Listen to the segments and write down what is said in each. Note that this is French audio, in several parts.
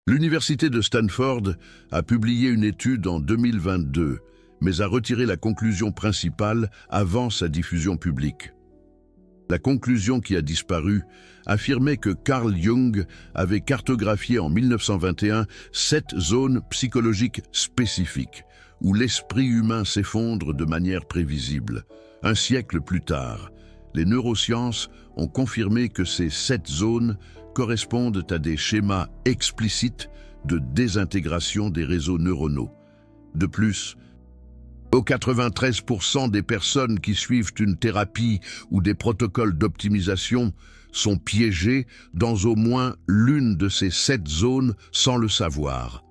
L'université de Stanford a publié une étude en 2022, mais a retiré la conclusion principale avant sa diffusion publique. La conclusion qui a disparu affirmait que Carl Jung avait cartographié en 1921 7 zones psychologiques spécifiques, où l'esprit humain s'effondre de manière prévisible. Un siècle plus tard, les neurosciences ont confirmé que ces 7 zones correspondent à des schémas explicites de désintégration des réseaux neuronaux. De plus, 93% des personnes qui suivent une thérapie ou des protocoles d'optimisation sont piégées dans au moins l'une de ces 7 zones sans le savoir.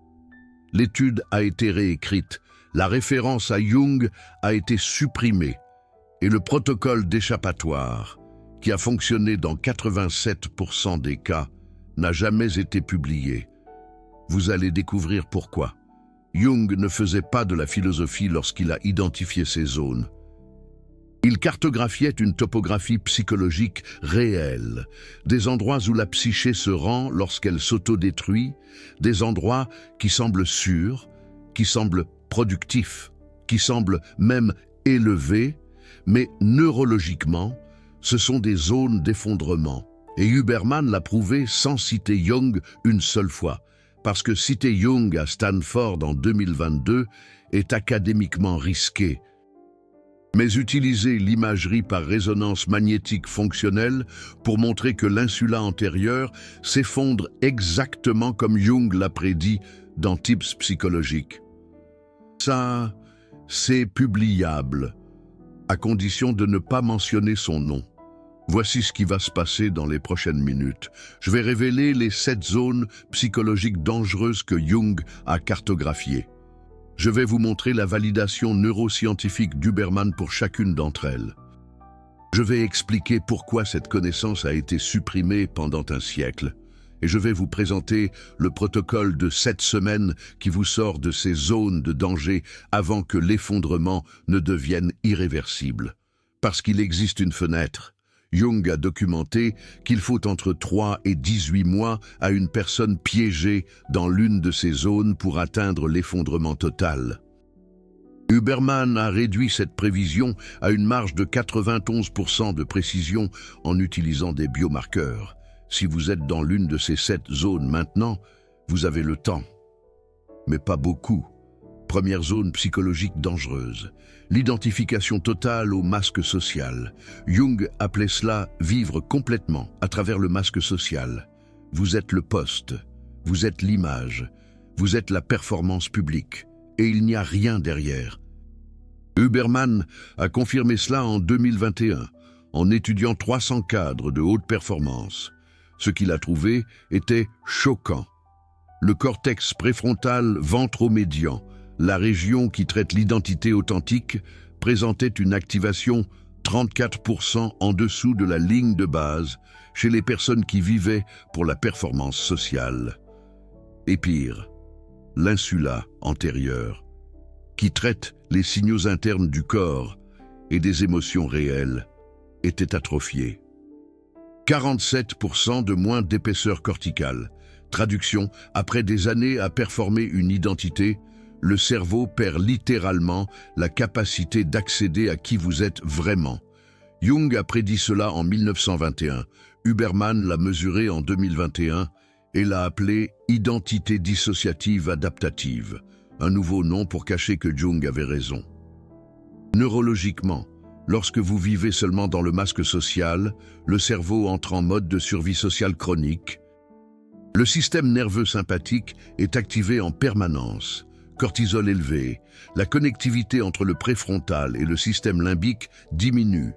L'étude a été réécrite, la référence à Jung a été supprimée et le protocole d'échappatoire, qui a fonctionné dans 87% des cas, n'a jamais été publié. Vous allez découvrir pourquoi. Jung ne faisait pas de la philosophie lorsqu'il a identifié ces zones. Il cartographiait une topographie psychologique réelle, des endroits où la psyché se rend lorsqu'elle s'autodétruit, des endroits qui semblent sûrs, qui semblent productifs, qui semblent même élevés, mais neurologiquement, ce sont des zones d'effondrement. Et Huberman l'a prouvé sans citer Jung une seule fois, parce que citer Jung à Stanford en 2022 est académiquement risqué. Mais utiliser l'imagerie par résonance magnétique fonctionnelle pour montrer que l'insula antérieure s'effondre exactement comme Jung l'a prédit dans Tips psychologiques. Ça, c'est publiable, à condition de ne pas mentionner son nom. Voici ce qui va se passer dans les prochaines minutes. Je vais révéler les 7 zones psychologiques dangereuses que Jung a cartographiées. Je vais vous montrer la validation neuroscientifique d'Huberman pour chacune d'entre elles. Je vais expliquer pourquoi cette connaissance a été supprimée pendant un siècle. Et je vais vous présenter le protocole de 7 semaines qui vous sort de ces zones de danger avant que l'effondrement ne devienne irréversible. Parce qu'il existe une fenêtre. Jung a documenté qu'il faut entre 3 et 18 mois à une personne piégée dans l'une de ces zones pour atteindre l'effondrement total. Huberman a réduit cette prévision à une marge de 91% de précision en utilisant des biomarqueurs. Si vous êtes dans l'une de ces 7 zones maintenant, vous avez le temps. Mais pas beaucoup. Première zone psychologique dangereuse. L'identification totale au masque social. Jung appelait cela « vivre complètement à travers le masque social ». Vous êtes le poste, vous êtes l'image, vous êtes la performance publique, et il n'y a rien derrière. Huberman a confirmé cela en 2021, en étudiant 300 cadres de haute performance. Ce qu'il a trouvé était choquant. Le cortex préfrontal ventromédian, la région qui traite l'identité authentique, présentait une activation 34% en dessous de la ligne de base chez les personnes qui vivaient pour la performance sociale. Et pire, l'insula antérieure, qui traite les signaux internes du corps et des émotions réelles, était atrophiée. 47% de moins d'épaisseur corticale. Traduction, après des années à performer une identité, le cerveau perd littéralement la capacité d'accéder à qui vous êtes vraiment. Jung a prédit cela en 1921, Huberman l'a mesuré en 2021 et l'a appelé « identité dissociative adaptative », un nouveau nom pour cacher que Jung avait raison. Neurologiquement, lorsque vous vivez seulement dans le masque social, le cerveau entre en mode de survie sociale chronique. Le système nerveux sympathique est activé en permanence. Cortisol élevé, la connectivité entre le préfrontal et le système limbique diminue.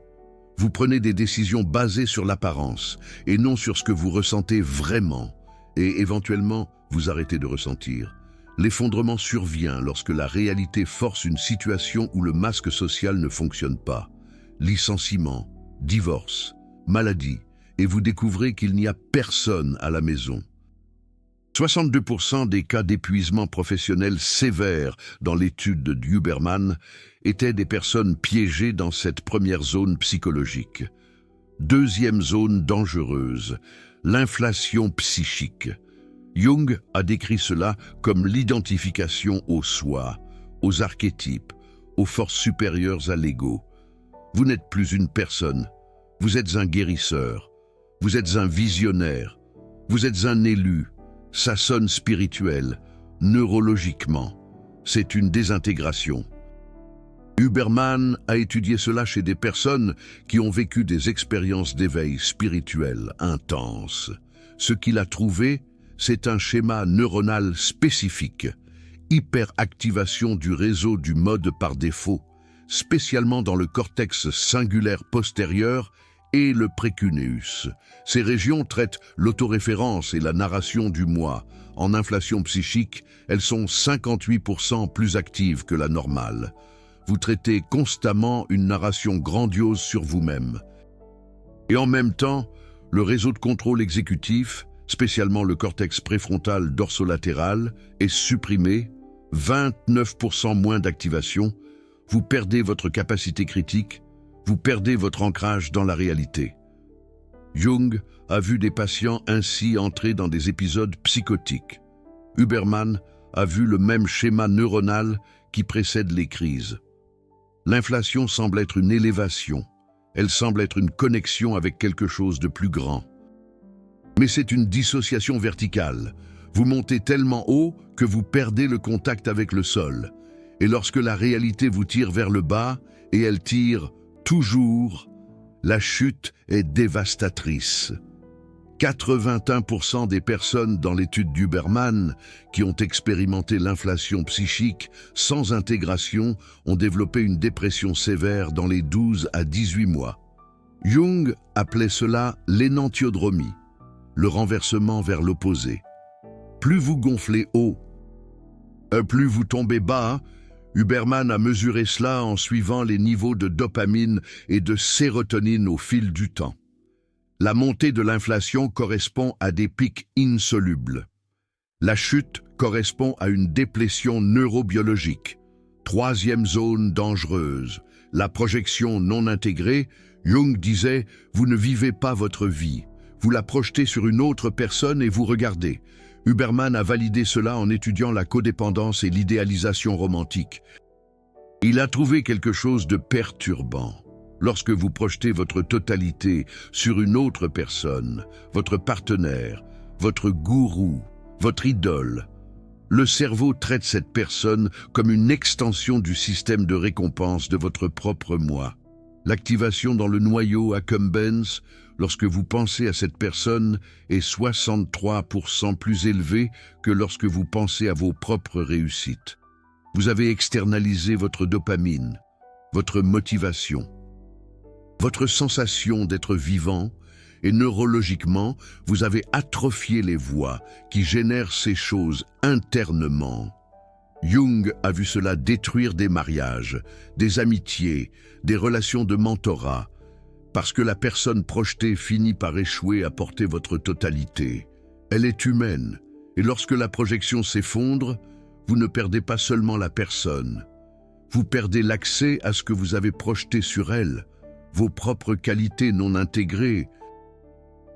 Vous prenez des décisions basées sur l'apparence et non sur ce que vous ressentez vraiment. Et éventuellement, vous arrêtez de ressentir. L'effondrement survient lorsque la réalité force une situation où le masque social ne fonctionne pas. Licenciement, divorce, maladie, et vous découvrez qu'il n'y a personne à la maison. 62% des cas d'épuisement professionnel sévère dans l'étude de Huberman étaient des personnes piégées dans cette première zone psychologique. Deuxième zone dangereuse, l'inflation psychique. Jung a décrit cela comme l'identification au soi, aux archétypes, aux forces supérieures à l'ego. Vous n'êtes plus une personne, vous êtes un guérisseur, vous êtes un visionnaire, vous êtes un élu. Ça sonne spirituel, neurologiquement. C'est une désintégration. Huberman a étudié cela chez des personnes qui ont vécu des expériences d'éveil spirituel intenses. Ce qu'il a trouvé, c'est un schéma neuronal spécifique, hyperactivation du réseau du mode par défaut, spécialement dans le cortex singulaire postérieur et le précuneus. Ces régions traitent l'autoréférence et la narration du moi. En inflation psychique, elles sont 58% plus actives que la normale. Vous traitez constamment une narration grandiose sur vous-même. Et en même temps, le réseau de contrôle exécutif, spécialement le cortex préfrontal dorsolatéral, est supprimé, 29% moins d'activation. Vous perdez votre capacité critique, vous perdez votre ancrage dans la réalité. Jung a vu des patients ainsi entrer dans des épisodes psychotiques. Huberman a vu le même schéma neuronal qui précède les crises. L'inflation semble être une élévation, elle semble être une connexion avec quelque chose de plus grand. Mais c'est une dissociation verticale. Vous montez tellement haut que vous perdez le contact avec le sol. Et lorsque la réalité vous tire vers le bas, et elle tire toujours, la chute est dévastatrice. 81% des personnes dans l'étude d'Huberman qui ont expérimenté l'inflation psychique sans intégration ont développé une dépression sévère dans les 12 à 18 mois. Jung appelait cela l'énantiodromie, le renversement vers l'opposé. Plus vous gonflez haut, plus vous tombez bas. Huberman a mesuré cela en suivant les niveaux de dopamine et de sérotonine au fil du temps. La montée de l'inflation correspond à des pics insolubles. La chute correspond à une déplétion neurobiologique. Troisième zone dangereuse. La projection non intégrée, Jung disait « Vous ne vivez pas votre vie. Vous la projetez sur une autre personne et vous regardez ». Huberman a validé cela en étudiant la codépendance et l'idéalisation romantique. Il a trouvé quelque chose de perturbant. Lorsque vous projetez votre totalité sur une autre personne, votre partenaire, votre gourou, votre idole, le cerveau traite cette personne comme une extension du système de récompense de votre propre moi. L'activation dans le noyau accumbens, lorsque vous pensez à cette personne, est 63% plus élevée que lorsque vous pensez à vos propres réussites. Vous avez externalisé votre dopamine, votre motivation, votre sensation d'être vivant, et neurologiquement, vous avez atrophié les voies qui génèrent ces choses internement. Jung a vu cela détruire des mariages, des amitiés, des relations de mentorat, parce que la personne projetée finit par échouer à porter votre totalité. Elle est humaine, et lorsque la projection s'effondre, vous ne perdez pas seulement la personne, vous perdez l'accès à ce que vous avez projeté sur elle, vos propres qualités non intégrées.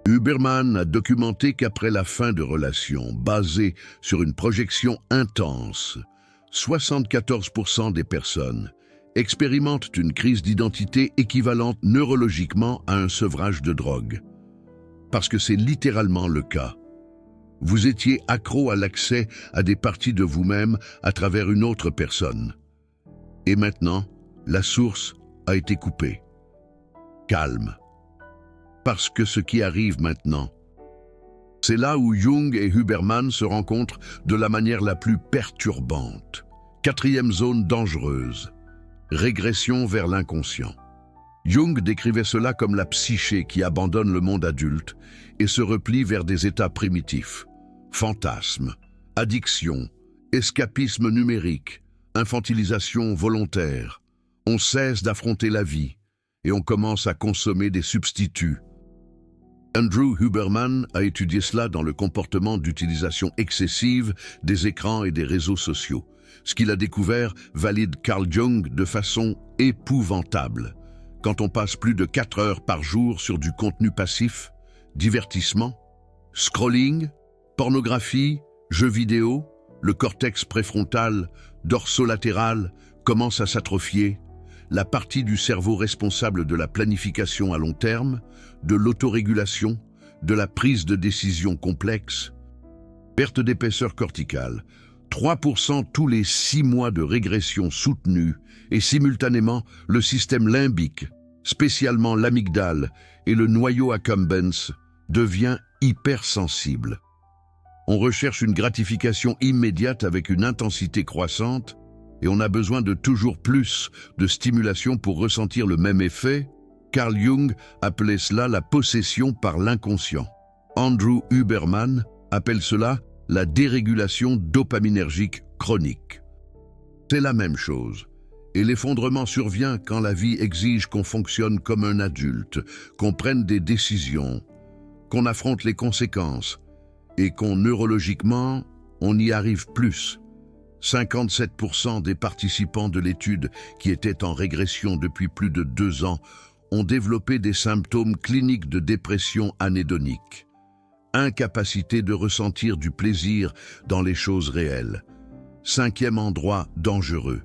Huberman a documenté qu'après la fin de relations basées sur une projection intense, 74% des personnes expérimentent une crise d'identité équivalente neurologiquement à un sevrage de drogue. Parce que c'est littéralement le cas. Vous étiez accro à l'accès à des parties de vous-même à travers une autre personne. Et maintenant, la source a été coupée. Calme. Parce que ce qui arrive maintenant, c'est là où Jung et Huberman se rencontrent de la manière la plus perturbante. Quatrième zone dangereuse. Régression vers l'inconscient. Jung décrivait cela comme la psyché qui abandonne le monde adulte et se replie vers des états primitifs. Fantasmes, addiction, escapisme numérique, infantilisation volontaire. On cesse d'affronter la vie et on commence à consommer des substituts. Andrew Huberman a étudié cela dans le comportement d'utilisation excessive des écrans et des réseaux sociaux. Ce qu'il a découvert valide Carl Jung de façon épouvantable. Quand on passe plus de 4 heures par jour sur du contenu passif, divertissement, scrolling, Pornographie, jeux vidéo, le cortex préfrontal, dorsolatéral commence à s'atrophier, la partie du cerveau responsable de la planification à long terme, de l'autorégulation, de la prise de décision complexe, perte d'épaisseur corticale, 3% tous les 6 mois de régression soutenue et simultanément le système limbique, spécialement l'amygdale et le noyau accumbens, devient hypersensible. On recherche une gratification immédiate avec une intensité croissante et on a besoin de toujours plus de stimulation pour ressentir le même effet. Carl Jung appelait cela la possession par l'inconscient. Andrew Huberman appelle cela la dérégulation dopaminergique chronique. C'est la même chose. Et l'effondrement survient quand la vie exige qu'on fonctionne comme un adulte, qu'on prenne des décisions, qu'on affronte les conséquences et qu'on neurologiquement, on y arrive plus. 57% des participants de l'étude qui étaient en régression depuis plus de 2 ans ont développé des symptômes cliniques de dépression anédonique. Incapacité de ressentir du plaisir dans les choses réelles. 5e endroit dangereux.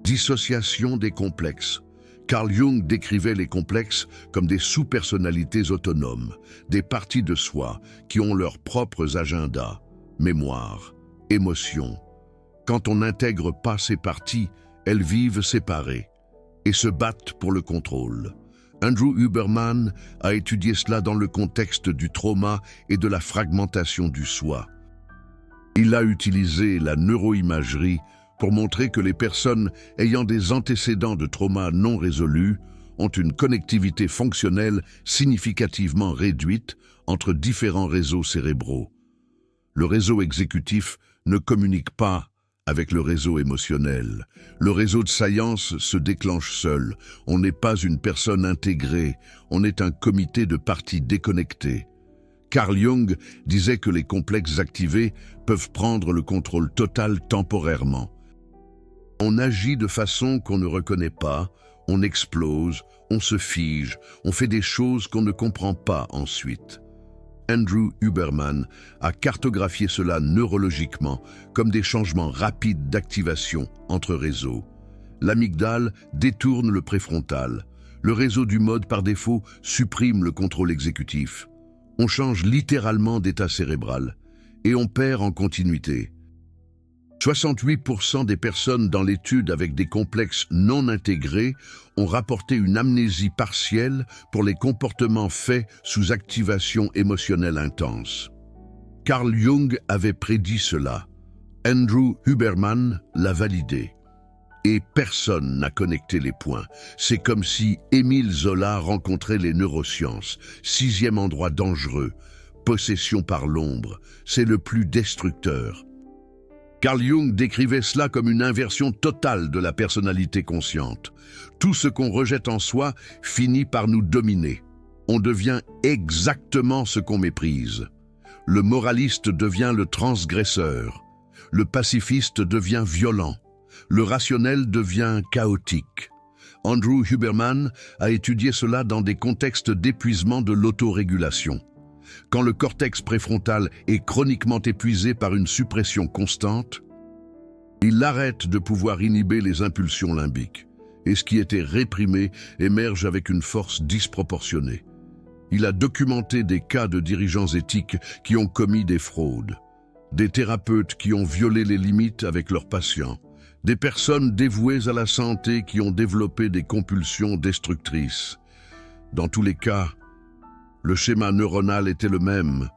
Dissociation des complexes. Carl Jung décrivait les complexes comme des sous-personnalités autonomes, des parties de soi qui ont leurs propres agendas, mémoires, émotions. Quand on n'intègre pas ces parties, elles vivent séparées et se battent pour le contrôle. Andrew Huberman a étudié cela dans le contexte du trauma et de la fragmentation du soi. Il a utilisé la neuroimagerie pour montrer que les personnes ayant des antécédents de trauma non résolus ont une connectivité fonctionnelle significativement réduite entre différents réseaux cérébraux. Le réseau exécutif ne communique pas avec le réseau émotionnel. Le réseau de science se déclenche seul. On n'est pas une personne intégrée, on est un comité de parties déconnectées. Carl Jung disait que les complexes activés peuvent prendre le contrôle total temporairement. On agit de façon qu'on ne reconnaît pas, on explose, on se fige, on fait des choses qu'on ne comprend pas ensuite. Andrew Huberman a cartographié cela neurologiquement comme des changements rapides d'activation entre réseaux. L'amygdale détourne le préfrontal. Le réseau du mode par défaut supprime le contrôle exécutif. On change littéralement d'état cérébral et on perd en continuité. 68% des personnes dans l'étude avec des complexes non intégrés ont rapporté une amnésie partielle pour les comportements faits sous activation émotionnelle intense. Carl Jung avait prédit cela. Andrew Huberman l'a validé. Et personne n'a connecté les points. C'est comme si Émile Zola rencontrait les neurosciences. 6e endroit dangereux. Possession par l'ombre. C'est le plus destructeur. Carl Jung décrivait cela comme une inversion totale de la personnalité consciente. Tout ce qu'on rejette en soi finit par nous dominer. On devient exactement ce qu'on méprise. Le moraliste devient le transgresseur. Le pacifiste devient violent. Le rationnel devient chaotique. Andrew Huberman a étudié cela dans des contextes d'épuisement de l'autorégulation. Quand le cortex préfrontal est chroniquement épuisé par une suppression constante, il arrête de pouvoir inhiber les impulsions limbiques, et ce qui était réprimé émerge avec une force disproportionnée. Il a documenté des cas de dirigeants éthiques qui ont commis des fraudes, des thérapeutes qui ont violé les limites avec leurs patients, des personnes dévouées à la santé qui ont développé des compulsions destructrices. Dans tous les cas, le schéma neuronal était le même.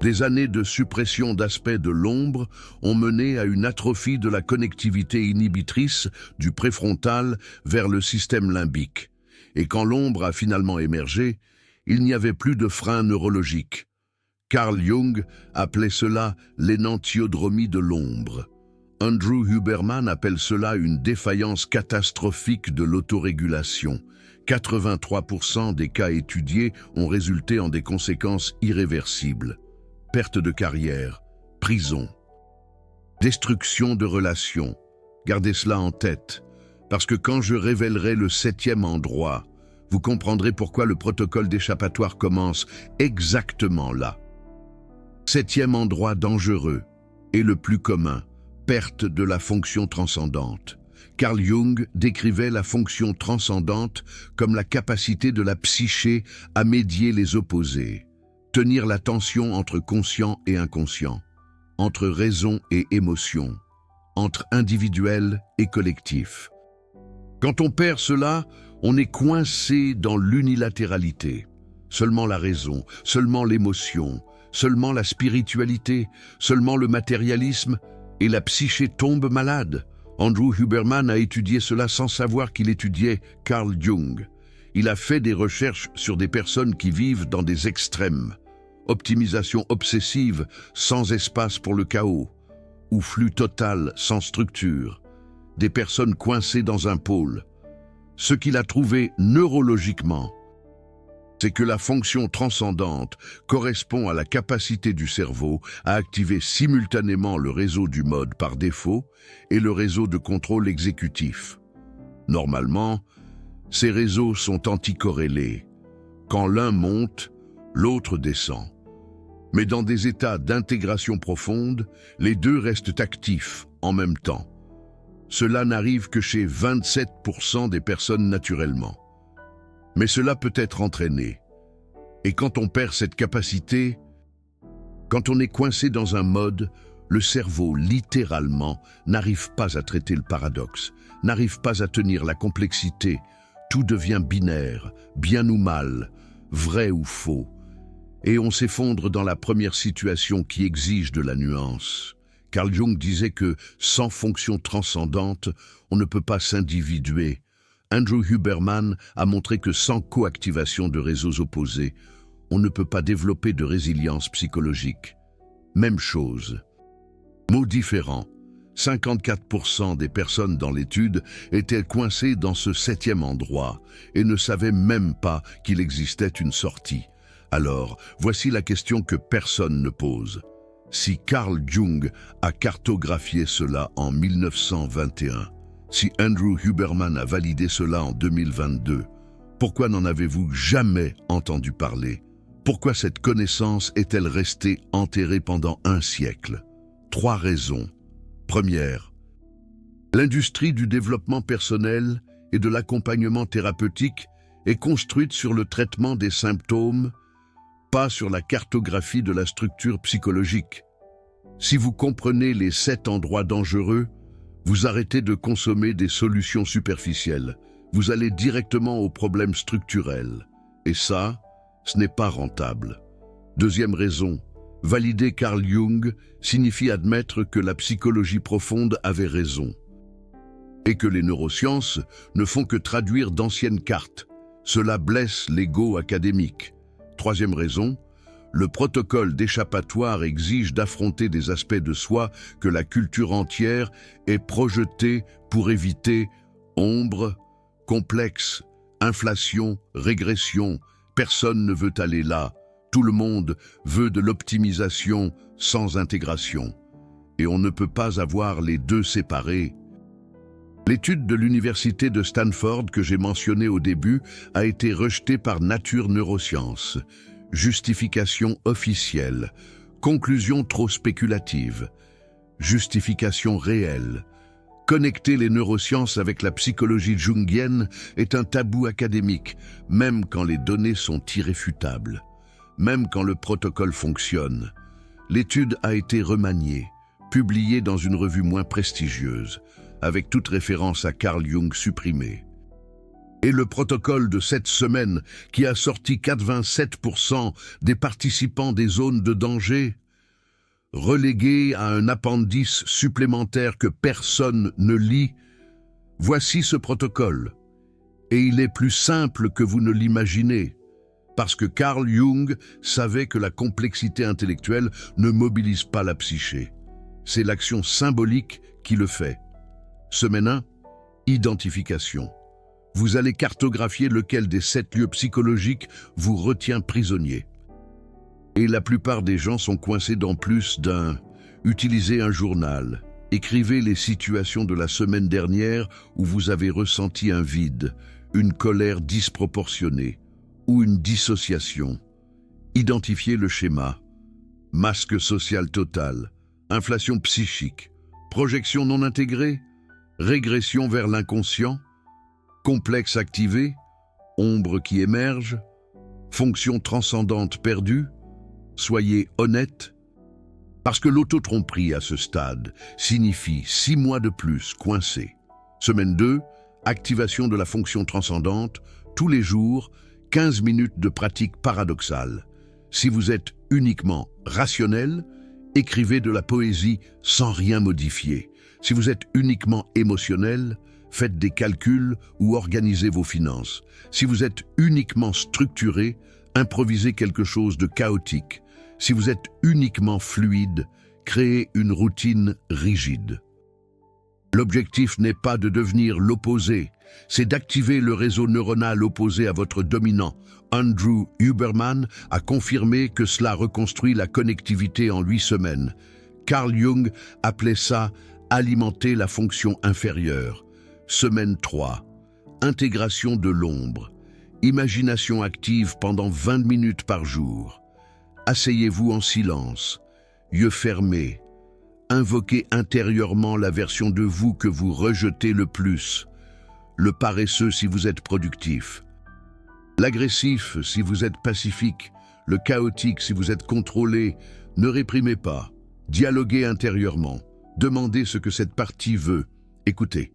Des années de suppression d'aspects de l'ombre ont mené à une atrophie de la connectivité inhibitrice du préfrontal vers le système limbique. Et quand l'ombre a finalement émergé, il n'y avait plus de frein neurologique. Carl Jung appelait cela l'énantiodromie de l'ombre. Andrew Huberman appelle cela une défaillance catastrophique de l'autorégulation. 83% des cas étudiés ont résulté en des conséquences irréversibles. Perte de carrière, prison, destruction de relations. Gardez cela en tête, parce que quand je révélerai le 7e endroit, vous comprendrez pourquoi le protocole d'échappatoire commence exactement là. Septième endroit dangereux et le plus commun, perte de la fonction transcendante. Carl Jung décrivait la fonction transcendante comme la capacité de la psyché à médier les opposés, tenir la tension entre conscient et inconscient, entre raison et émotion, entre individuel et collectif. Quand on perd cela, on est coincé dans l'unilatéralité. Seulement la raison, seulement l'émotion, seulement la spiritualité, seulement le matérialisme, et la psyché tombe malade. Andrew Huberman a étudié cela sans savoir qu'il étudiait Carl Jung. Il a fait des recherches sur des personnes qui vivent dans des extrêmes. Optimisation obsessive sans espace pour le chaos, ou flux total sans structure. Des personnes coincées dans un pôle. Ce qu'il a trouvé neurologiquement, c'est que la fonction transcendante correspond à la capacité du cerveau à activer simultanément le réseau du mode par défaut et le réseau de contrôle exécutif. Normalement, ces réseaux sont anticorrélés. Quand l'un monte, l'autre descend. Mais dans des états d'intégration profonde, les deux restent actifs en même temps. Cela n'arrive que chez 27% des personnes naturellement. Mais cela peut être entraîné. Et quand on perd cette capacité, quand on est coincé dans un mode, le cerveau, littéralement, n'arrive pas à traiter le paradoxe, n'arrive pas à tenir la complexité. Tout devient binaire, bien ou mal, vrai ou faux. Et on s'effondre dans la première situation qui exige de la nuance. Carl Jung disait que, sans fonction transcendante, on ne peut pas s'individuer. Andrew Huberman a montré que sans coactivation de réseaux opposés, on ne peut pas développer de résilience psychologique. Même chose. Mot différent. 54% des personnes dans l'étude étaient coincées dans ce septième endroit et ne savaient même pas qu'il existait une sortie. Alors, voici la question que personne ne pose. Si Carl Jung a cartographié cela en 1921, si Andrew Huberman a validé cela en 2022, pourquoi n'en avez-vous jamais entendu parler? Pourquoi cette connaissance est-elle restée enterrée pendant un siècle? 3 raisons. Première, l'industrie du développement personnel et de l'accompagnement thérapeutique est construite sur le traitement des symptômes, pas sur la cartographie de la structure psychologique. Si vous comprenez les 7 endroits dangereux, vous arrêtez de consommer des solutions superficielles. Vous allez directement aux problèmes structurels. Et ça, ce n'est pas rentable. Deuxième raison, valider Carl Jung signifie admettre que la psychologie profonde avait raison. Et que les neurosciences ne font que traduire d'anciennes cartes. Cela blesse l'ego académique. Troisième raison, le protocole d'échappatoire exige d'affronter des aspects de soi que la culture entière est projetée pour éviter ombre, complexe, inflation, régression. Personne ne veut aller là. Tout le monde veut de l'optimisation sans intégration. Et on ne peut pas avoir les deux séparés. L'étude de l'université de Stanford que j'ai mentionnée au début a été rejetée par Nature Neurosciences. Justification officielle. Conclusion trop spéculative. Justification réelle. Connecter les neurosciences avec la psychologie jungienne est un tabou académique, même quand les données sont irréfutables. Même quand le protocole fonctionne. L'étude a été remaniée, publiée dans une revue moins prestigieuse, avec toute référence à Carl Jung supprimée. Et le protocole de cette semaine qui a sorti 87% des participants des zones de danger, relégué à un appendice supplémentaire que personne ne lit, voici ce protocole. Et il est plus simple que vous ne l'imaginez, parce que Carl Jung savait que la complexité intellectuelle ne mobilise pas la psyché. C'est l'action symbolique qui le fait. Semaine 1, identification. Vous allez cartographier lequel des 7 lieux psychologiques vous retient prisonnier. Et la plupart des gens sont coincés dans plus d'un. Utilisez un journal. Écrivez les situations de la semaine dernière où vous avez ressenti un vide, une colère disproportionnée ou une dissociation. Identifiez le schéma. Masque social total, inflation psychique, projection non intégrée, régression vers l'inconscient, complexe activé, ombre qui émerge, fonction transcendante perdue. Soyez honnête, parce que l'autotromperie à ce stade signifie 6 mois de plus coincé. Semaine 2, activation de la fonction transcendante, tous les jours, 15 minutes de pratique paradoxale. Si vous êtes uniquement rationnel, écrivez de la poésie sans rien modifier. Si vous êtes uniquement émotionnel, faites des calculs ou organisez vos finances. Si vous êtes uniquement structuré, improvisez quelque chose de chaotique. Si vous êtes uniquement fluide, créez une routine rigide. L'objectif n'est pas de devenir l'opposé, c'est d'activer le réseau neuronal opposé à votre dominant. Andrew Huberman a confirmé que cela reconstruit la connectivité en 8 semaines. Carl Jung appelait ça « alimenter la fonction inférieure ». Semaine 3, intégration de l'ombre, imagination active pendant 20 minutes par jour. Asseyez-vous en silence, yeux fermés. Invoquez intérieurement la version de vous que vous rejetez le plus. Le paresseux si vous êtes productif. L'agressif si vous êtes pacifique. Le chaotique si vous êtes contrôlé. Ne réprimez pas. Dialoguez intérieurement. Demandez ce que cette partie veut. Écoutez.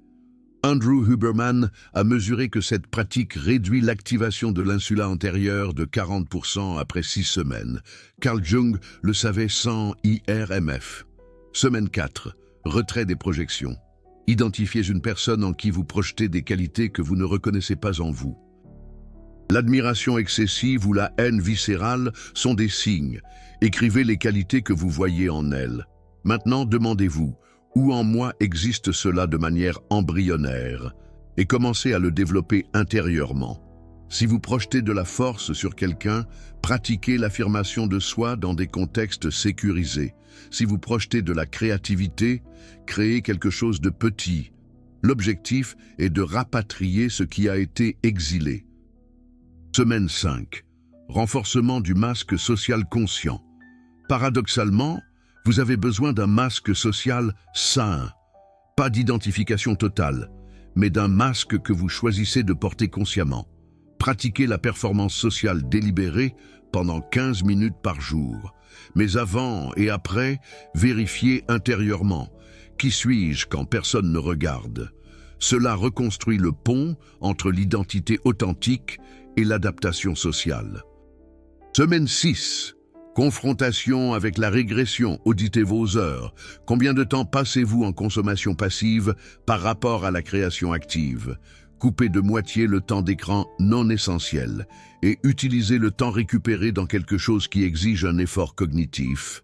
Andrew Huberman a mesuré que cette pratique réduit l'activation de l'insula antérieure de 40% après 6 semaines. Carl Jung le savait sans IRMF. Semaine 4. Retrait des projections. Identifiez une personne en qui vous projetez des qualités que vous ne reconnaissez pas en vous. L'admiration excessive ou la haine viscérale sont des signes. Écrivez les qualités que vous voyez en elle. Maintenant, demandez-vous, où en moi existe cela de manière embryonnaire, et commencez à le développer intérieurement. Si vous projetez de la force sur quelqu'un, pratiquez l'affirmation de soi dans des contextes sécurisés. Si vous projetez de la créativité, créez quelque chose de petit. L'objectif est de rapatrier ce qui a été exilé. Semaine 5. Renforcement du masque social conscient. Paradoxalement, vous avez besoin d'un masque social sain. Pas d'identification totale, mais d'un masque que vous choisissez de porter consciemment. Pratiquez la performance sociale délibérée pendant 15 minutes par jour. Mais avant et après, vérifiez intérieurement. Qui suis-je quand personne ne regarde? Cela reconstruit le pont entre l'identité authentique et l'adaptation sociale. Semaine 6. Confrontation avec la régression, auditez vos heures. Combien de temps passez-vous en consommation passive par rapport à la création active? Coupez de moitié le temps d'écran non essentiel et utilisez le temps récupéré dans quelque chose qui exige un effort cognitif.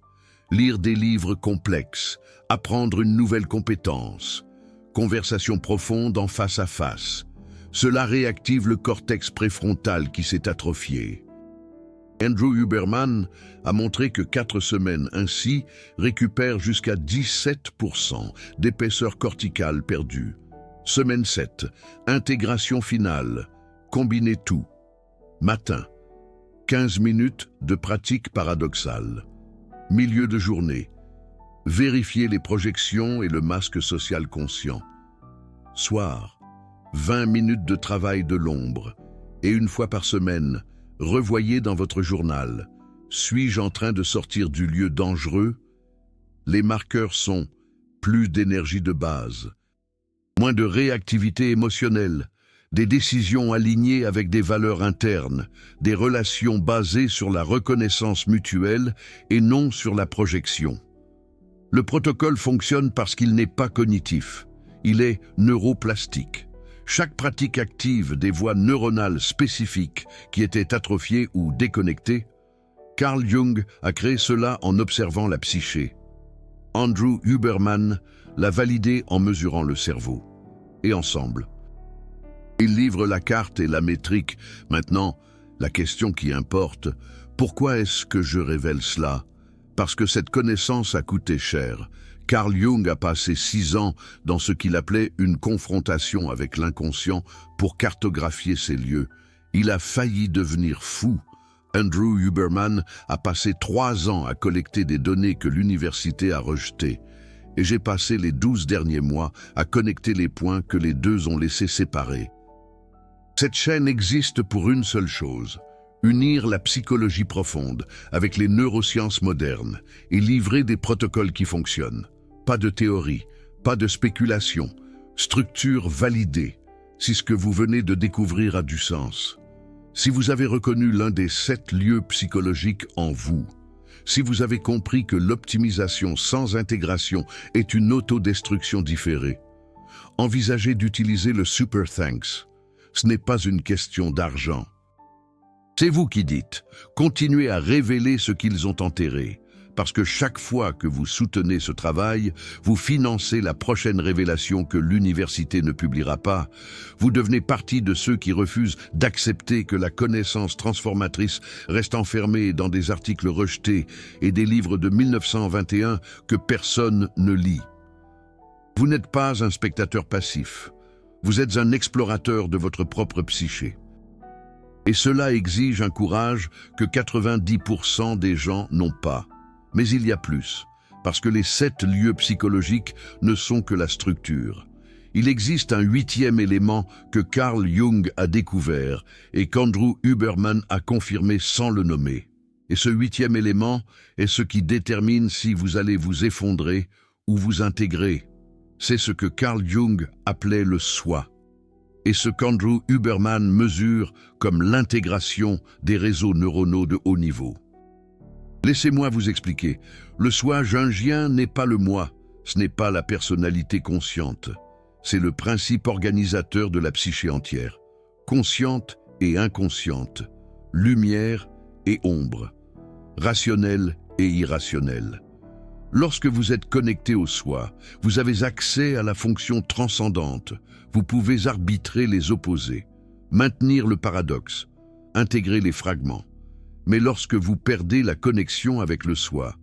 Lire des livres complexes, apprendre une nouvelle compétence, conversation profonde en face à face. Cela réactive le cortex préfrontal qui s'est atrophié. Andrew Huberman a montré que 4 semaines ainsi récupèrent jusqu'à 17% d'épaisseur corticale perdue. Semaine 7, intégration finale, combinez tout. Matin, 15 minutes de pratique paradoxale. Milieu de journée, vérifiez les projections et le masque social conscient. Soir, 20 minutes de travail de l'ombre. Et une fois par semaine, revoyez dans votre journal. Suis-je en train de sortir du lieu dangereux? Les marqueurs sont plus d'énergie de base, moins de réactivité émotionnelle, des décisions alignées avec des valeurs internes, des relations basées sur la reconnaissance mutuelle et non sur la projection. Le protocole fonctionne parce qu'il n'est pas cognitif, il est neuroplastique. Chaque pratique active des voies neuronales spécifiques qui étaient atrophiées ou déconnectées. Carl Jung a créé cela en observant la psyché. Andrew Huberman l'a validé en mesurant le cerveau. Et ensemble, ils livrent la carte et la métrique. Maintenant, la question qui importe, pourquoi est-ce que je révèle cela? Parce que cette connaissance a coûté cher. Carl Jung a passé 6 ans dans ce qu'il appelait une confrontation avec l'inconscient pour cartographier ces lieux. Il a failli devenir fou Andrew Huberman a passé 3 ans à collecter des données que l'université a rejetées, et j'ai passé les 12 derniers mois à connecter les points que les deux ont laissés séparés. Cette chaîne existe pour une seule chose: unir la psychologie profonde avec les neurosciences modernes et livrer des protocoles qui fonctionnent. Pas de théorie, pas de spéculation, structure validée, si ce que vous venez de découvrir a du sens. Si vous avez reconnu l'un des 7 lieux psychologiques en vous, si vous avez compris que l'optimisation sans intégration est une autodestruction différée, envisagez d'utiliser le Super Thanks. Ce n'est pas une question d'argent. C'est vous qui dites, continuez à révéler ce qu'ils ont enterré, parce que chaque fois que vous soutenez ce travail, vous financez la prochaine révélation que l'université ne publiera pas. Vous devenez partie de ceux qui refusent d'accepter que la connaissance transformatrice reste enfermée dans des articles rejetés et des livres de 1921 que personne ne lit. Vous n'êtes pas un spectateur passif. Vous êtes un explorateur de votre propre psyché. Et cela exige un courage que 90% des gens n'ont pas. Mais il y a plus, parce que les 7 lieux psychologiques ne sont que la structure. Il existe un 8e élément que Carl Jung a découvert et qu'Andrew Huberman a confirmé sans le nommer. Et ce 8e élément est ce qui détermine si vous allez vous effondrer ou vous intégrer. C'est ce que Carl Jung appelait le soi, et ce qu'Andrew Huberman mesure comme l'intégration des réseaux neuronaux de haut niveau. Laissez-moi vous expliquer. Le soi jungien n'est pas le moi, ce n'est pas la personnalité consciente. C'est le principe organisateur de la psyché entière, consciente et inconsciente, lumière et ombre, rationnelle et irrationnelle. Lorsque vous êtes connecté au soi, vous avez accès à la fonction transcendante. Vous pouvez arbitrer les opposés, maintenir le paradoxe, intégrer les fragments. Mais lorsque vous perdez la connexion avec le soi,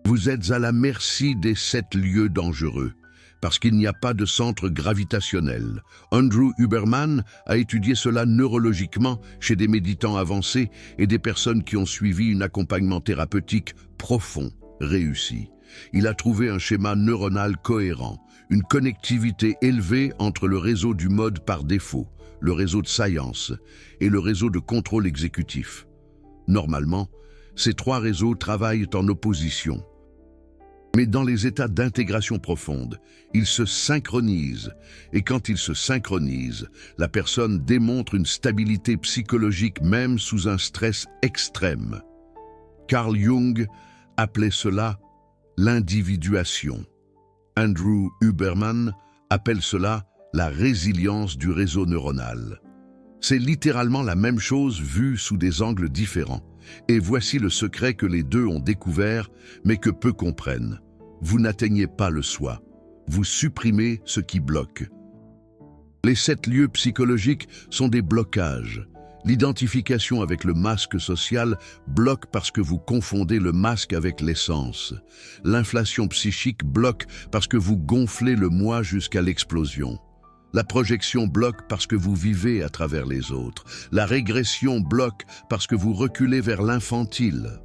vous êtes à la merci des 7 lieux dangereux, parce qu'il n'y a pas de centre gravitationnel. Andrew Huberman a étudié cela neurologiquement chez des méditants avancés et des personnes qui ont suivi un accompagnement thérapeutique profond, réussi. Il a trouvé un schéma neuronal cohérent, une connectivité élevée entre le réseau du mode par défaut, le réseau de science et le réseau de contrôle exécutif. Normalement, ces 3 réseaux travaillent en opposition. Mais dans les états d'intégration profonde, ils se synchronisent. Et quand ils se synchronisent, la personne démontre une stabilité psychologique même sous un stress extrême. Carl Jung appelait cela l'individuation. Andrew Huberman appelle cela la résilience du réseau neuronal. C'est littéralement la même chose vue sous des angles différents. Et voici le secret que les deux ont découvert, mais que peu comprennent. Vous n'atteignez pas le soi. Vous supprimez ce qui bloque. Les 7 lieux psychologiques sont des blocages. L'identification avec le masque social bloque parce que vous confondez le masque avec l'essence. L'inflation psychique bloque parce que vous gonflez le moi jusqu'à l'explosion. La projection bloque parce que vous vivez à travers les autres. La régression bloque parce que vous reculez vers l'infantile.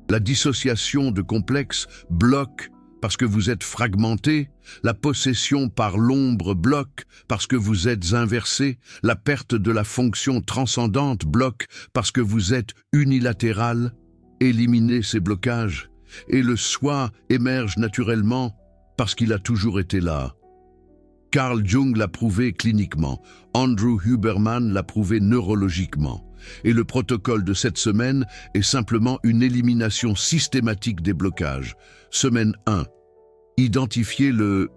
La dissociation de complexe bloque parce que vous êtes fragmenté. La possession par l'ombre bloque parce que vous êtes inversé. La perte de la fonction transcendante bloque parce que vous êtes unilatéral. Éliminez ces blocages et le soi émerge naturellement parce qu'il a toujours été là. Carl Jung l'a prouvé cliniquement, Andrew Huberman l'a prouvé neurologiquement. Et le protocole de cette semaine est simplement une élimination systématique des blocages. Semaine 1, identifiez le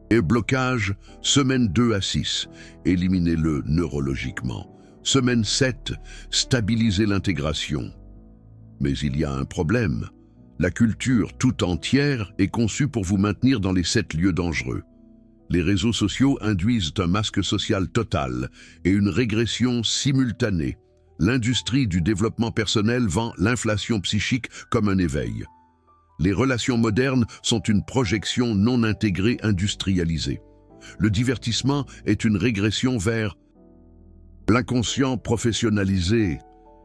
blocage. Semaine 2 à 6, éliminez-le neurologiquement. Semaine 7, stabilisez l'intégration. Mais il y a un problème. La culture tout entière est conçue pour vous maintenir dans les 7 lieux dangereux. Les réseaux sociaux induisent un masque social total et une régression simultanée. L'industrie du développement personnel vend l'inflation psychique comme un éveil. Les relations modernes sont une projection non intégrée industrialisée. Le divertissement est une régression vers l'inconscient professionnalisé.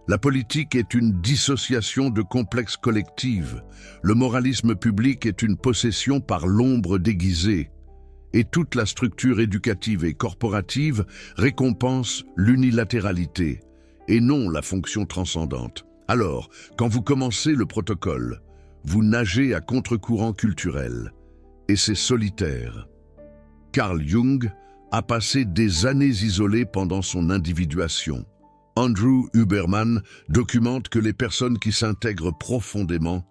La politique est une dissociation de complexes collectifs. Le moralisme public est une possession par l'ombre déguisée. Et toute la structure éducative et corporative récompense l'unilatéralité et non la fonction transcendante. Alors, quand vous commencez le protocole, vous nagez à contre-courant culturel. Et c'est solitaire. Carl Jung a passé des années isolé pendant son individuation. Andrew Huberman documente que les personnes qui s'intègrent profondément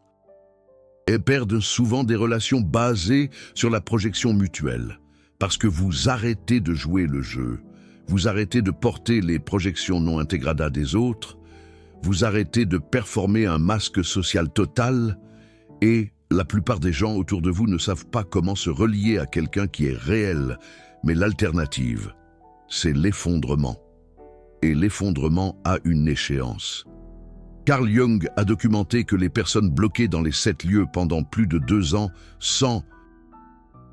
et perdent souvent des relations basées sur la projection mutuelle. Parce que vous arrêtez de jouer le jeu, vous arrêtez de porter les projections non intégradas des autres, vous arrêtez de performer un masque social total et la plupart des gens autour de vous ne savent pas comment se relier à quelqu'un qui est réel. Mais l'alternative, c'est l'effondrement. Et l'effondrement a une échéance. Carl Jung a documenté que les personnes bloquées dans les 7 lieux pendant plus de 2 ans sans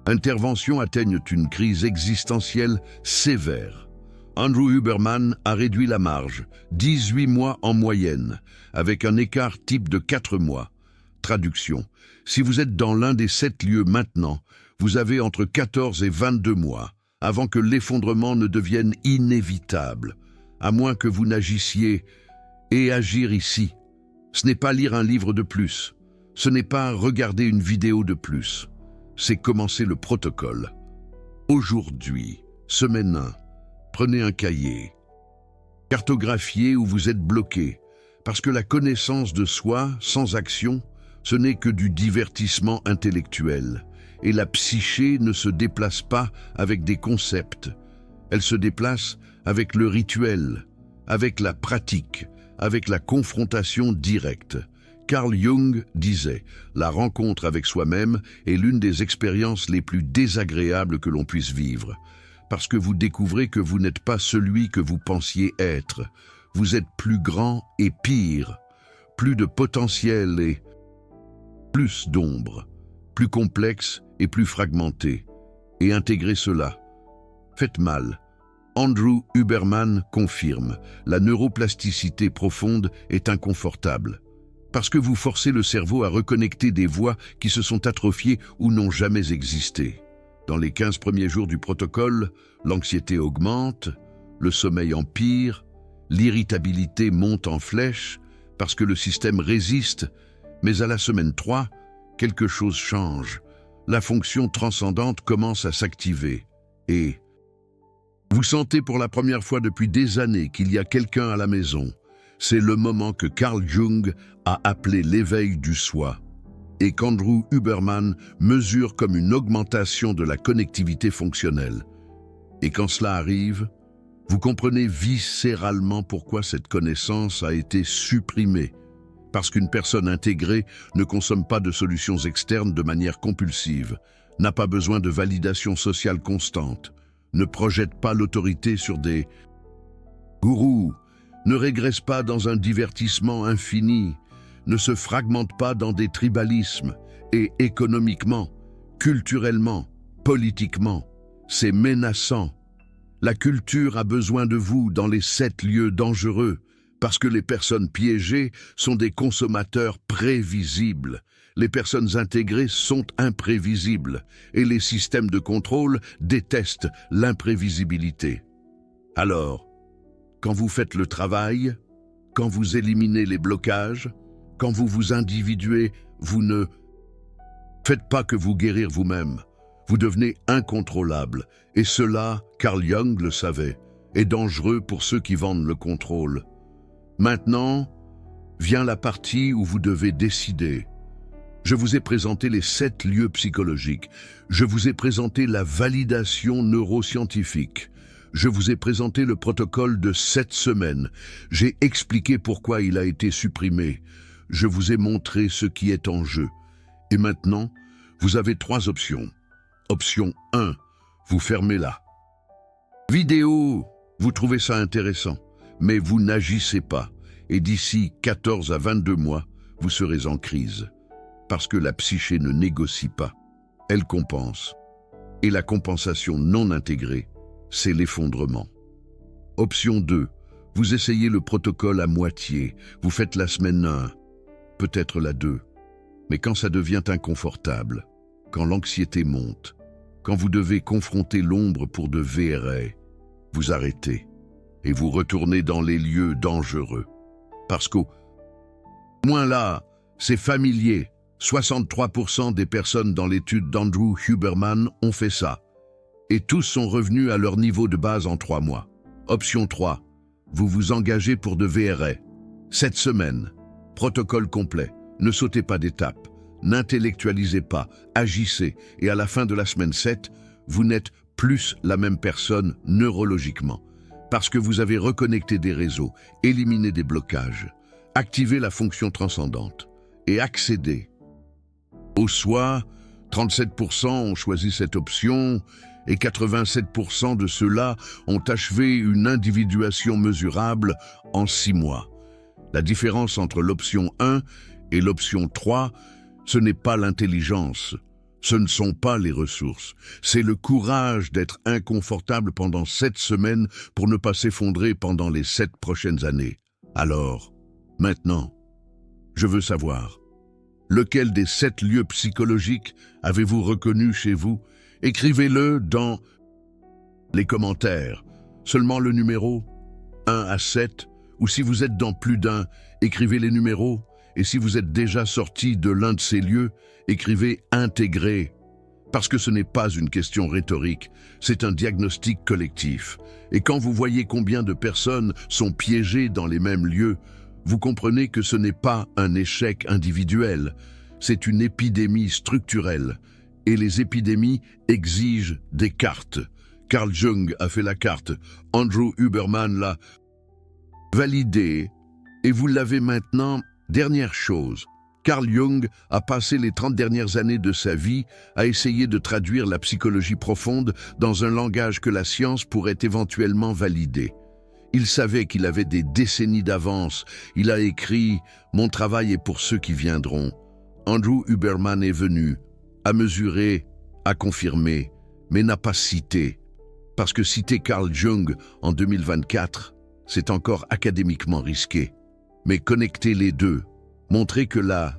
intervention atteignent une crise existentielle sévère. Andrew Huberman a réduit la marge, 18 mois en moyenne, avec un écart type de 4 mois. Traduction. Si vous êtes dans l'un des 7 lieux maintenant, vous avez entre 14 et 22 mois, avant que l'effondrement ne devienne inévitable, à moins que vous n'agissiez et agir ici. Ce n'est pas lire un livre de plus, ce n'est pas regarder une vidéo de plus, c'est commencer le protocole. Aujourd'hui, semaine 1, prenez un cahier, cartographiez où vous êtes bloqué, parce que la connaissance de soi sans action, ce n'est que du divertissement intellectuel. Et la psyché ne se déplace pas avec des concepts. Elle se déplace avec le rituel, avec la pratique, avec la confrontation directe. Carl Jung disait « La rencontre avec soi-même est l'une des expériences les plus désagréables que l'on puisse vivre, parce que vous découvrez que vous n'êtes pas celui que vous pensiez être. Vous êtes plus grand et pire, plus de potentiel et plus d'ombre, plus complexe et plus fragmenté. Et intégrer cela. Faites mal. Andrew Huberman confirme, la neuroplasticité profonde est inconfortable. Parce que vous forcez le cerveau à reconnecter des voies qui se sont atrophiées ou n'ont jamais existé. Dans les 15 premiers jours du protocole, l'anxiété augmente, le sommeil empire, l'irritabilité monte en flèche parce que le système résiste, mais à la semaine 3, quelque chose change. La fonction transcendante commence à s'activer et vous sentez pour la première fois depuis des années qu'il y a quelqu'un à la maison. C'est le moment que Carl Jung a appelé l'éveil du soi et qu'Andrew Huberman mesure comme une augmentation de la connectivité fonctionnelle. Et quand cela arrive, vous comprenez viscéralement pourquoi cette connaissance a été supprimée. Parce qu'une personne intégrée ne consomme pas de solutions externes de manière compulsive, n'a pas besoin de validation sociale constante, ne projette pas l'autorité sur des gourous, ne régresse pas dans un divertissement infini, ne se fragmente pas dans des tribalismes et économiquement, culturellement, politiquement, c'est menaçant. La culture a besoin de vous dans les 7 lieux dangereux parce que les personnes piégées sont des consommateurs prévisibles. Les personnes intégrées sont imprévisibles et les systèmes de contrôle détestent l'imprévisibilité. Alors, quand vous faites le travail, quand vous éliminez les blocages, quand vous vous individuez, vous ne faites pas que vous guérir vous-même. Vous devenez incontrôlable. Et cela, Carl Jung le savait, est dangereux pour ceux qui vendent le contrôle. Maintenant, vient la partie où vous devez décider. Je vous ai présenté les 7 lieux psychologiques. Je vous ai présenté la validation neuroscientifique. Je vous ai présenté le protocole de 7 semaines. J'ai expliqué pourquoi il a été supprimé. Je vous ai montré ce qui est en jeu. Et maintenant, vous avez 3 options. Option 1, vous fermez là. Vidéo, vous trouvez ça intéressant, mais vous n'agissez pas. Et d'ici 14 à 22 mois, vous serez en crise. Parce que la psyché ne négocie pas, elle compense. Et la compensation non intégrée, c'est l'effondrement. Option 2, Vous essayez le protocole à moitié, vous faites la semaine 1, peut-être la 2. Mais quand ça devient inconfortable, quand l'anxiété monte, quand vous devez confronter l'ombre pour de VRA, vous arrêtez et vous retournez dans les lieux dangereux. Parce qu'au moins là, c'est familier. 63% des personnes dans l'étude d'Andrew Huberman ont fait ça. Et tous sont revenus à leur niveau de base en 3 mois. Option 3. Vous vous engagez pour de VRA. 7 semaines. Protocole complet. Ne sautez pas d'étape. N'intellectualisez pas. Agissez. Et à la fin de la semaine 7, vous n'êtes plus la même personne neurologiquement. Parce que vous avez reconnecté des réseaux, éliminé des blocages, activé la fonction transcendante et accédé. Au soi, 37% ont choisi cette option et 87% de ceux-là ont achevé une individuation mesurable en 6 mois. La différence entre l'option 1 et l'option 3, ce n'est pas l'intelligence, ce ne sont pas les ressources, c'est le courage d'être inconfortable pendant 7 semaines pour ne pas s'effondrer pendant les 7 prochaines années. Alors, maintenant, je veux savoir, lequel des 7 lieux psychologiques avez-vous reconnu chez vous? Écrivez-le dans les commentaires. Seulement le numéro 1 à 7, ou si vous êtes dans plus d'un, écrivez les numéros. Et si vous êtes déjà sorti de l'un de ces lieux, écrivez « intégrer ». Parce que ce n'est pas une question rhétorique, c'est un diagnostic collectif. Et quand vous voyez combien de personnes sont piégées dans les mêmes lieux, vous comprenez que ce n'est pas un échec individuel, c'est une épidémie structurelle. Et les épidémies exigent des cartes. Carl Jung a fait la carte, Andrew Huberman l'a validée, et vous l'avez maintenant. Dernière chose, Carl Jung a passé les 30 dernières années de sa vie à essayer de traduire la psychologie profonde dans un langage que la science pourrait éventuellement valider. Il savait qu'il avait des décennies d'avance. Il a écrit « Mon travail est pour ceux qui viendront ». Andrew Huberman est venu, a mesuré, a confirmé, mais n'a pas cité. Parce que citer Carl Jung en 2024, c'est encore académiquement risqué. Mais connecter les deux, montrer que la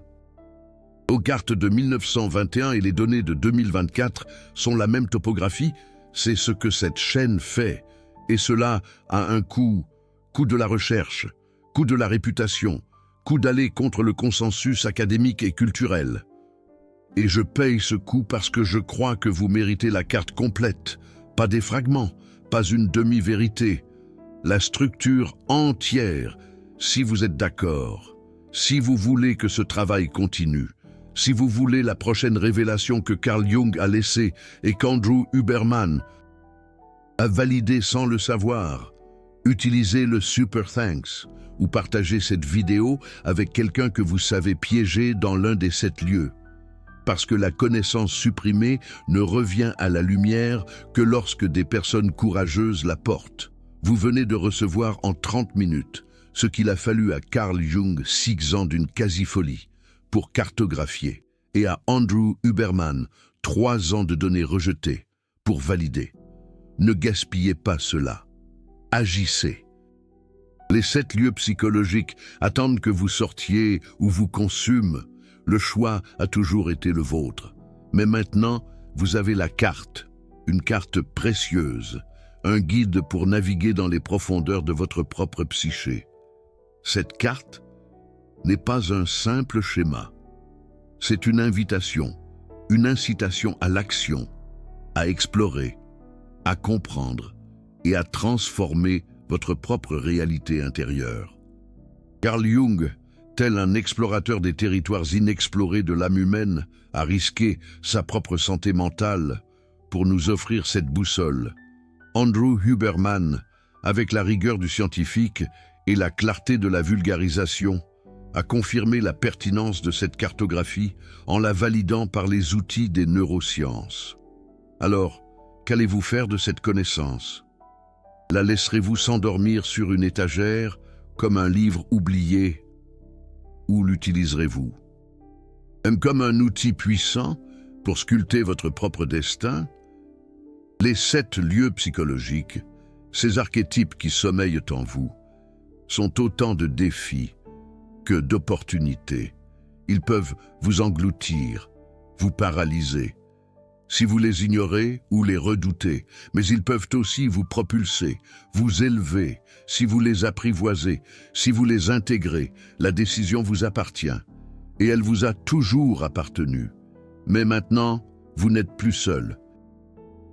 carte de 1921 et les données de 2024 sont la même topographie, c'est ce que cette chaîne fait. Et cela a un coût de la recherche, coût de la réputation, coût d'aller contre le consensus académique et culturel. Et je paye ce coût parce que je crois que vous méritez la carte complète, pas des fragments, pas une demi-vérité, la structure entière. Si vous êtes d'accord, si vous voulez que ce travail continue, si vous voulez la prochaine révélation que Carl Jung a laissée et qu'Andrew Huberman a validée sans le savoir, utilisez le Super Thanks ou partagez cette vidéo avec quelqu'un que vous savez piéger dans l'un des 7 lieux. Parce que la connaissance supprimée ne revient à la lumière que lorsque des personnes courageuses la portent. Vous venez de recevoir en 30 minutes ce qu'il a fallu à Carl Jung 6 ans d'une quasi-folie pour cartographier et à Andrew Huberman 3 ans de données rejetées pour valider. Ne gaspillez pas cela. Agissez. Les 7 lieux psychologiques attendent que vous sortiez ou vous consument. Le choix a toujours été le vôtre. Mais maintenant, vous avez la carte, une carte précieuse, un guide pour naviguer dans les profondeurs de votre propre psyché. Cette carte n'est pas un simple schéma. C'est une invitation, une incitation à l'action, à explorer, à comprendre et à transformer votre propre réalité intérieure. Carl Jung, tel un explorateur des territoires inexplorés de l'âme humaine, a risqué sa propre santé mentale pour nous offrir cette boussole. Andrew Huberman, avec la rigueur du scientifique et la clarté de la vulgarisation, a confirmé la pertinence de cette cartographie en la validant par les outils des neurosciences. Alors, qu'allez-vous faire de cette connaissance? La laisserez-vous s'endormir sur une étagère comme un livre oublié? Ou l'utiliserez-vous comme un outil puissant pour sculpter votre propre destin? Les 7 lieux psychologiques, ces archétypes qui sommeillent en vous, sont autant de défis que d'opportunités. Ils peuvent vous engloutir, vous paralyser, si vous les ignorez ou les redoutez, mais ils peuvent aussi vous propulser, vous élever, si vous les apprivoisez, si vous les intégrez. La décision vous appartient, et elle vous a toujours appartenu. Mais maintenant, vous n'êtes plus seul.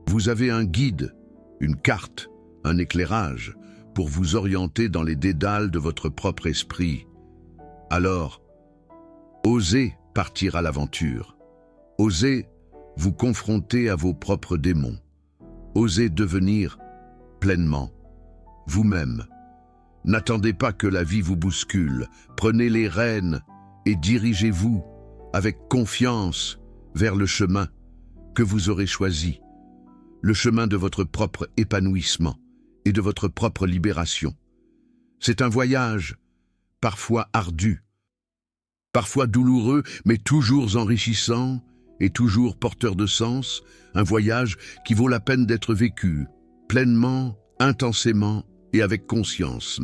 Vous avez un guide, une carte, un éclairage, pour vous orienter dans les dédales de votre propre esprit. Alors, osez partir à l'aventure. Osez vous confronter à vos propres démons. Osez devenir pleinement vous-même. N'attendez pas que la vie vous bouscule. Prenez les rênes et dirigez-vous avec confiance vers le chemin que vous aurez choisi, le chemin de votre propre épanouissement et de votre propre libération. C'est un voyage, parfois ardu, parfois douloureux, mais toujours enrichissant et toujours porteur de sens, un voyage qui vaut la peine d'être vécu, pleinement, intensément et avec conscience.